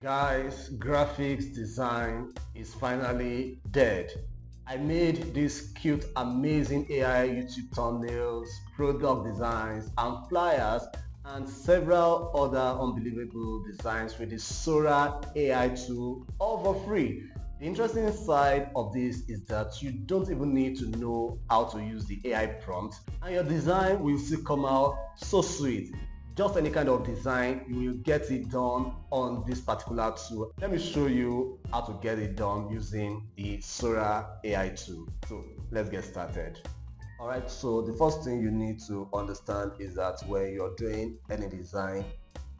Guys, graphics design is finally dead. I made these cute, amazing AI YouTube thumbnails, product designs, and flyers, and several other unbelievable designs with the Sora AI tool, all for free. The interesting side of this is that you don't even need to know how to use the AI prompt, and your design will still come out so sweet. Just any kind of design, you will get it done on this particular tool. Let me show you how to get it done using the Sora AI tool. So let's get started. Alright, so the first thing you need to understand is that when you're doing any design,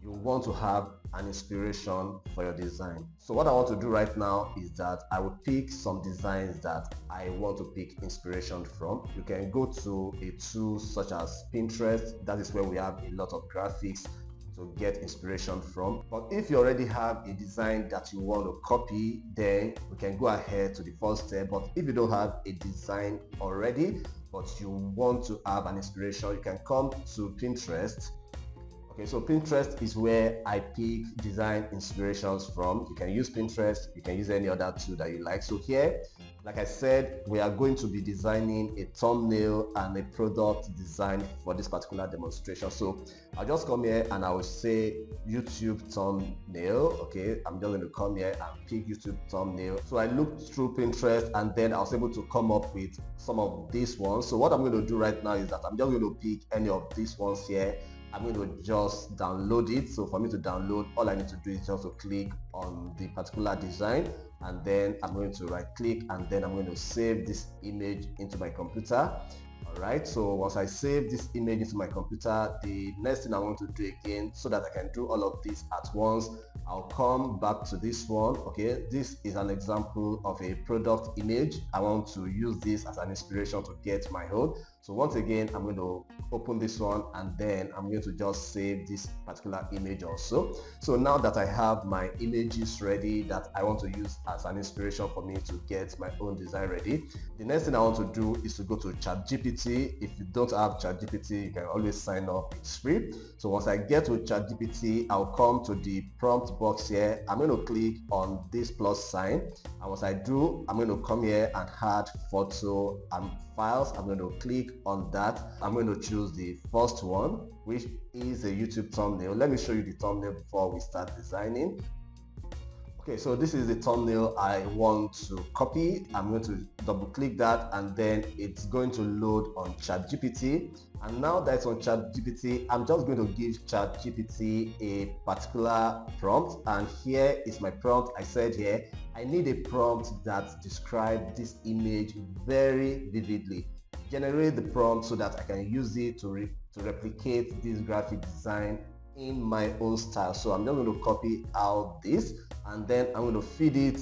you want to have an inspiration for your design. So what I want to do right now is that I will pick some designs that I want to pick inspiration from. You can go to a tool such as Pinterest. That is where we have a lot of graphics to get inspiration from. But if you already have a design that you want to copy, then we can go ahead to the first step. But if you don't have a design already, but you want to have an inspiration, you can come to Pinterest. Okay, so Pinterest is where I pick design inspirations from. You can use Pinterest, you can use any other tool that you like. So here, like I said, we are going to be designing a thumbnail and a product design for this particular demonstration. So I'll just come here and I will say YouTube thumbnail. Okay, I'm just going to come here and pick YouTube thumbnail. So I looked through Pinterest and then I was able to come up with some of these ones. So what I'm going to do right now is that I'm just going to pick any of these ones here. I'm going to just download it. So for me to download, all I need to do is just to click on the particular design, and then I'm going to right click, and then I'm going to save this image into my computer. Alright, so once I save this image into my computer, the next thing I want to do again, so that I can do all of this at once, I'll come back to this one. Okay, this is an example of a product image. I want to use this as an inspiration to get my own. So once again, I'm going to open this one, and then I'm going to just save this particular image also. So now that I have my images ready that I want to use as an inspiration for me to get my own design ready, the next thing I want to do is to go to ChatGPT. If you don't have ChatGPT, you can always sign up, it's free. So once I get to ChatGPT, I'll come to the prompt box here. I'm going to click on this plus sign, and once I do, I'm going to come here and add photo and files. I'm going to click on that. I'm going to choose the first one, which is a YouTube thumbnail. Let me show you the thumbnail before we start designing. Okay, so this is the thumbnail I want to copy. I'm going to double click that, and then it's going to load on ChatGPT. And now that it's on ChatGPT, I'm just going to give ChatGPT a particular prompt, and here is my prompt. I said here, I need a prompt that describes this image very vividly. Generate the prompt so that I can use it to replicate this graphic design in my own style. So I'm just going to copy out this, and then I'm going to feed it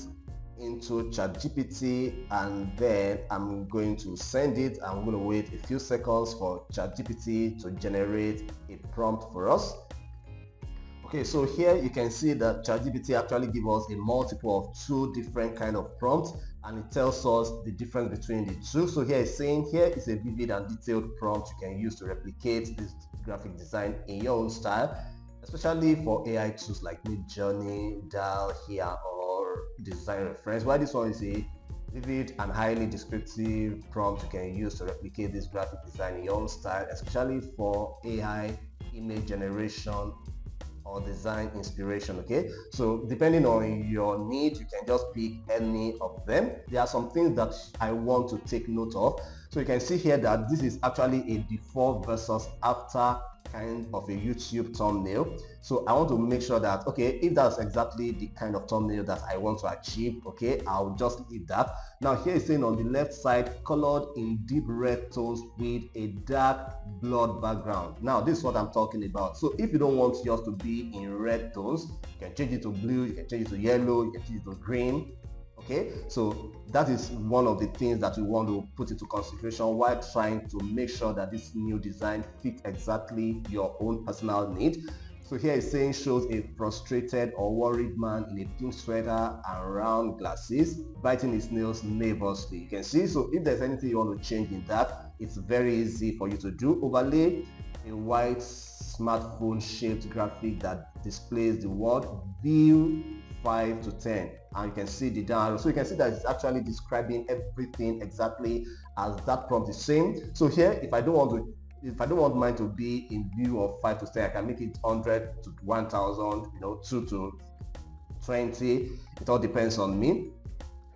into ChatGPT, and then I'm going to send it. I'm going to wait a few seconds for ChatGPT to generate a prompt for us. Okay, so here you can see that ChatGPT actually gives us a multiple of two different kind of prompts, and it tells us the difference between the two. So here it's saying here is a vivid and detailed prompt you can use to replicate this graphic design in your own style, especially for AI tools like Midjourney, DAL here, or Design Reference. While this one is a vivid and highly descriptive prompt you can use to replicate this graphic design in your own style, especially for AI image generation or design inspiration. Okay, so depending on your need, you can just pick any of them. There are some things that I want to take note of. So you can see here that this is actually a before versus after kind of a YouTube thumbnail. So I want to make sure that, okay, if that's exactly the kind of thumbnail that I want to achieve, okay, I'll just leave that. Now here is saying on the left side, colored in deep red tones with a dark blood background. Now this is what I'm talking about. So if you don't want yours to be in red tones, you can change it to blue, you can change it to yellow, you can change it to green. Okay, so that is one of the things that we want to put into consideration while trying to make sure that this new design fits exactly your own personal need. So here it's saying shows a frustrated or worried man in a pink sweater and round glasses, biting his nails nervously. You can see, so if there's anything you want to change in that, it's very easy for you to do. Overlay a white smartphone shaped graphic that displays the word view 5 to 10, and you can see the down arrow. So you can see that it's actually describing everything exactly as that prompt is saying. So here, if I don't want mine to be in view of 5 to 10, I can make it 100 to 1000, 2 to 20. It all depends on me.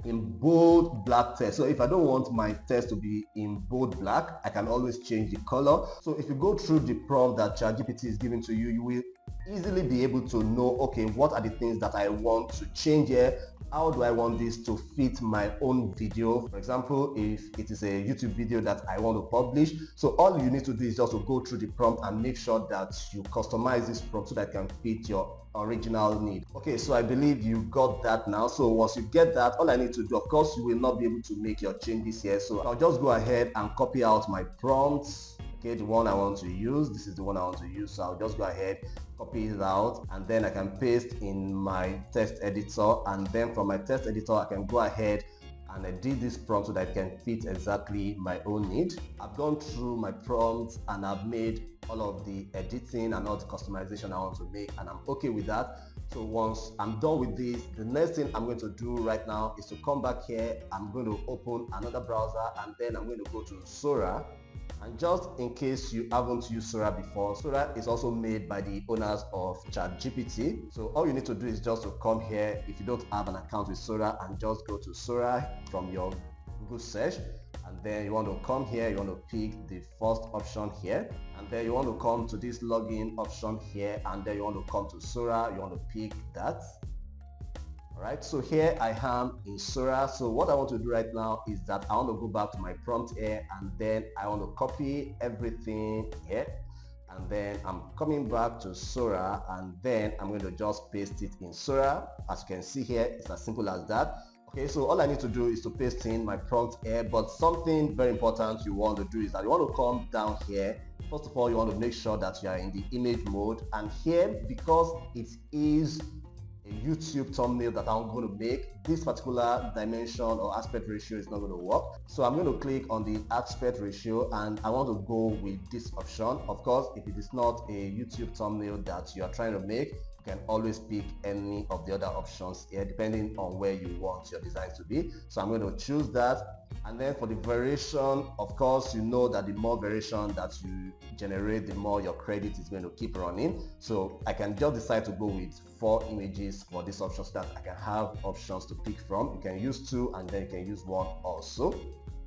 In bold black text. So if I don't want my text to be in bold black, I can always change the color. So if you go through the prompt that ChatGPT is giving to you, you will easily be able to know, okay, what are the things that I want to change here? How do I want this to fit my own video? For example, if it is a YouTube video that I want to publish, so all you need to do is just to go through the prompt and make sure that you customize this prompt so that it can fit your original need. Okay, so I believe you got that now. So once you get that, all I need to do, of course, you will not be able to make your changes here. So I'll just go ahead and copy out my prompts. Okay, the one I want to use, this is the one I want to use. So I'll just go ahead, copy it out, and then I can paste in my text editor. And then from my text editor, I can go ahead and edit this prompt so that it can fit exactly my own need. I've gone through my prompts and I've made all of the editing and all the customization I want to make, and I'm okay with that. So once I'm done with this, the next thing I'm going to do right now is to come back here. I'm going to open another browser, and then I'm going to go to Sora. And just in case you haven't used Sora before, Sora is also made by the owners of ChatGPT. So all you need to do is just to come here if you don't have an account with Sora, and just go to Sora from your Google search, and then you want to come here, you want to pick the first option here, and then you want to come to this login option here, and then you want to come to Sora, you want to pick that. Alright, so here I am in Sora. So what I want to do right now is that I want to go back to my prompt here, and then I want to copy everything here, and then I'm coming back to Sora, and then I'm going to just paste it in Sora. As you can see here, it's as simple as that. Okay, so all I need to do is to paste in my prompt here, but something very important you want to do is that you want to come down here. First of all, you want to make sure that you are in the image mode, and here, because it is a YouTube thumbnail that I'm going to make, this particular dimension or aspect ratio is not going to work. So I'm going to click on the aspect ratio, and I want to go with this option. Of course, if it is not a YouTube thumbnail that you are trying to make, you can always pick any of the other options here depending on where you want your design to be. So I'm going to choose that. And then for the variation, of course, you know that the more variation that you generate, the more your credit is going to keep running. So I can just decide to go with 4 images for this option so that I can have options to pick from. You can use 2, and then you can use 1 also.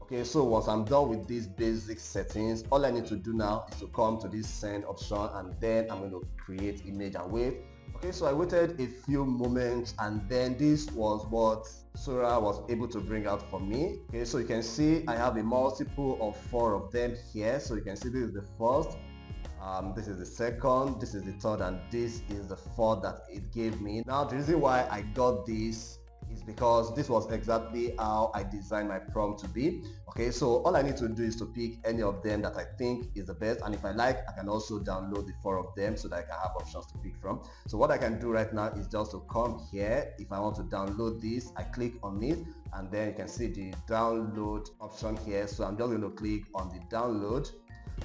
Okay, so once I'm done with these basic settings, all I need to do now is to come to this send option, and then I'm going to create image and wait. Okay, so I waited a few moments, and then this was what Sora was able to bring out for me. Okay, so you can see I have a multiple of 4 of them here. So you can see this is the first, this is the second, this is the third, and this is the fourth that it gave me. Now the reason why I got this is because this was exactly how I designed my prompt to be. Okay, so all I need to do is to pick any of them that I think is the best, and if I like, I can also download the 4 of them so that I can have options to pick from. So what I can do right now is just to come here. If I want to download this, I click on it, and then you can see the download option here. So I'm just going to click on the download.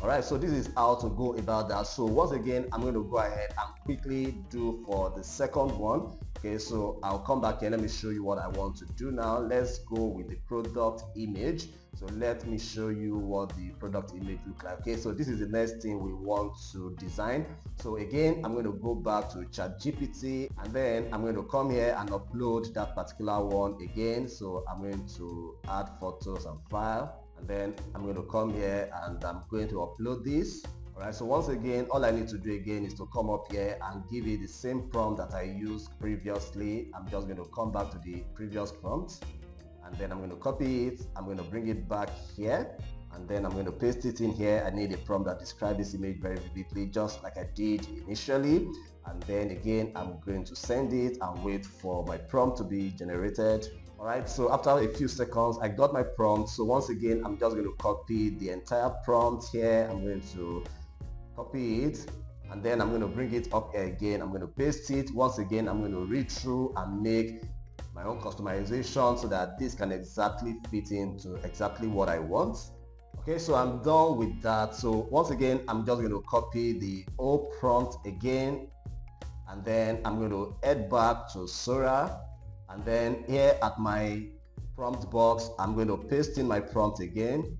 Alright, so this is how to go about that. So once again, I'm going to go ahead and quickly do for the second one. Okay, so I'll come back here. Let me show you what I want to do now. Let's go with the product image. So let me show you what the product image looks like. Okay, so this is the next thing we want to design. So again, I'm going to go back to ChatGPT, and then I'm going to come here and upload that particular one again. So I'm going to add photos and file, and then I'm going to come here and I'm going to upload this. Alright, so once again, all I need to do again is to come up here and give it the same prompt that I used previously. I'm just going to come back to the previous prompt, and then I'm going to copy it. I'm going to bring it back here, and then I'm going to paste it in here. I need a prompt that describes this image very vividly, just like I did initially. And then again, I'm going to send it and wait for my prompt to be generated. Alright, so after a few seconds, I got my prompt. So once again, I'm just going to copy the entire prompt here. I'm going to copy it, and then I'm going to bring it up here again. I'm going to paste it. Once again, I'm going to read through and make my own customization so that this can exactly fit into exactly what I want. Okay, so I'm done with that. So once again, I'm just going to copy the old prompt again, and then I'm going to head back to Sora, and then here at my prompt box, I'm going to paste in my prompt again.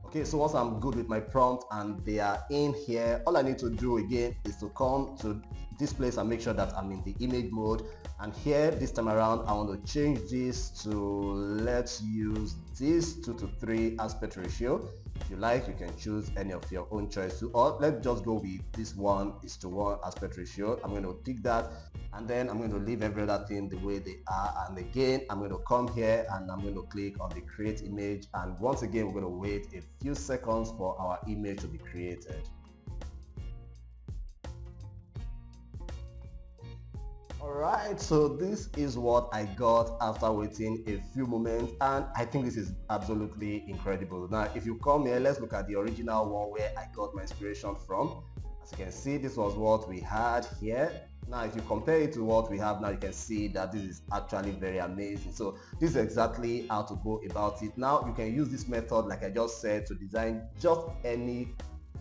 Okay, so once I'm good with my prompt and they are in here, all I need to do again is to come to this place and make sure that I'm in the image mode. And here, this time around, I want to change this to, let's use this 2:3 aspect ratio. If you like, you can choose any of your own choice, or let's just go with this 1:1 aspect ratio. I'm going to tick that, and then I'm going to leave every other thing the way they are. And again, I'm going to come here and I'm going to click on the create image, and once again we're going to wait a few seconds for our image to be created. Alright, so this is what I got after waiting a few moments, and I think this is absolutely incredible. Now if you come here, let's look at the original one where I got my inspiration from. As you can see, this was what we had here. Now if you compare it to what we have now, you can see that this is actually very amazing. So this is exactly how to go about it. Now you can use this method, like I just said, to design just any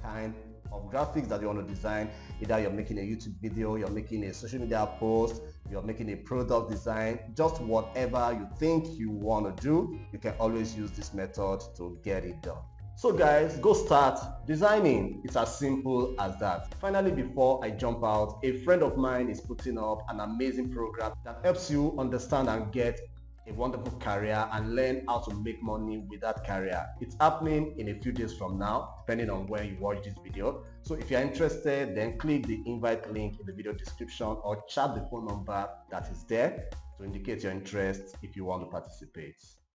kind of graphics that you want to design. Either you're making a YouTube video, you're making a social media post, you're making a product design, just whatever you think you want to do, you can always use this method to get it done. So guys, go start designing. It's as simple as that. Finally, before I jump out, a friend of mine is putting up an amazing program that helps you understand and get a wonderful career and learn how to make money with that career. It's happening in a few days from now, depending on when you watch this video. So if you're interested, then click the invite link in the video description or chat the phone number that is there to indicate your interest if you want to participate.